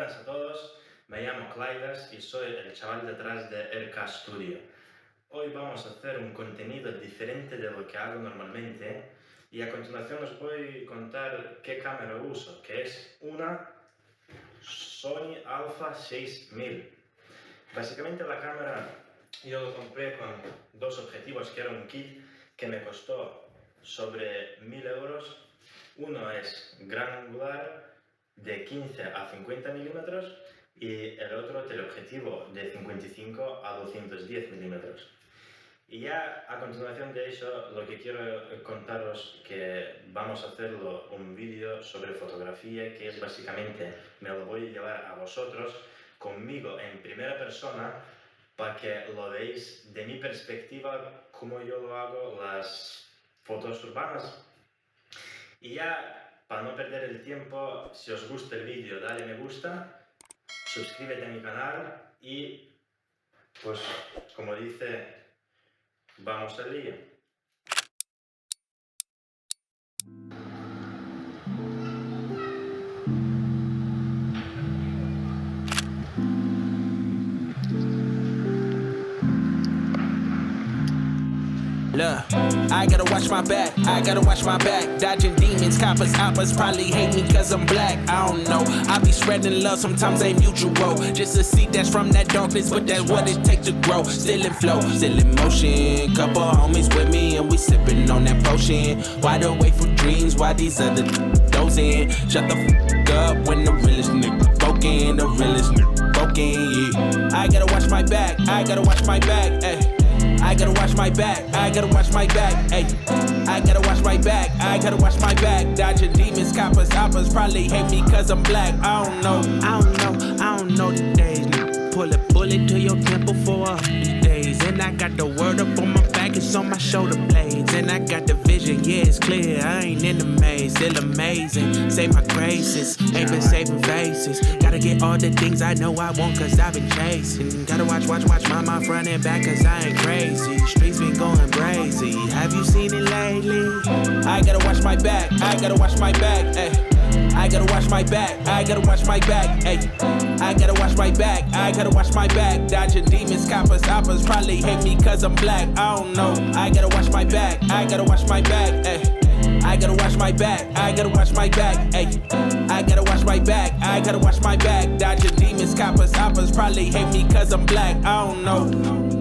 buenas a todos, me llamo Clidas y soy el chaval detrás de RK Studio. Hoy vamos a hacer un contenido diferente de lo que hago normalmente y a continuación os voy a contar qué cámara uso, que es una Sony A6000. Básicamente la cámara yo lo compré con dos objetivos, que era un kit que me costó sobre 1000 euros. Uno es gran angular de 15 a 50 milímetros y el otro teleobjetivo de 55 a 210 milímetros. Y ya a continuación de eso lo que quiero contaros que vamos a hacerlo un vídeo sobre fotografía, que es básicamente me lo voy a llevar a vosotros conmigo en primera persona para que lo veáis de mi perspectiva, cómo yo lo hago las fotos urbanas. Y ya para no perder el tiempo, si os gusta el vídeo, dale me gusta, suscríbete a mi canal y, pues, como dice, vamos al lío. Look, I gotta watch my back, I gotta watch my back. Dodging demons, coppers, hoppers probably hate me cause I'm black. I don't know, I be spreading love, sometimes ain't mutual. Just a seed that's from that darkness, but that's what it takes to grow. Still in flow, still in motion. Couple homies with me and we sipping on that potion. Wide awake from dreams, why these other dozing? Shut the f up when the realest nigga broken, the realest nigga broken, yeah. I gotta watch my back, I gotta watch my back, ayy. I gotta watch my back, I gotta watch my back, ayy. I gotta watch my back, I gotta watch my back. Dodging demons, coppers, hoppers probably hate me cause I'm black. I don't know the days. Pull a bullet to your temple for these days. And I got the word up on my back, it's on my shoulder blades. And I got the vision, yeah, it's clear, I ain't in the maze. Still amazing, save my graces, ain't been saving faces. Gotta get all the things I know I want cause I've been chasing. Gotta watch my mind front and back cause I ain't crazy. Streets been going crazy, have you seen it lately? I gotta watch my back, I gotta watch my back, ayy. I gotta watch my back, I gotta watch my back, ayy. I gotta watch my back, I gotta watch my back. Dodging demons, coppers, hoppers probably hate me cause I'm black. I don't know, I gotta watch my back, I gotta watch my back, ayy. I gotta watch my back, I gotta watch my back, ayy. I gotta watch my back, I gotta watch my back. Dodging demons, coppers, hoppers probably hate me cause I'm black. I don't know.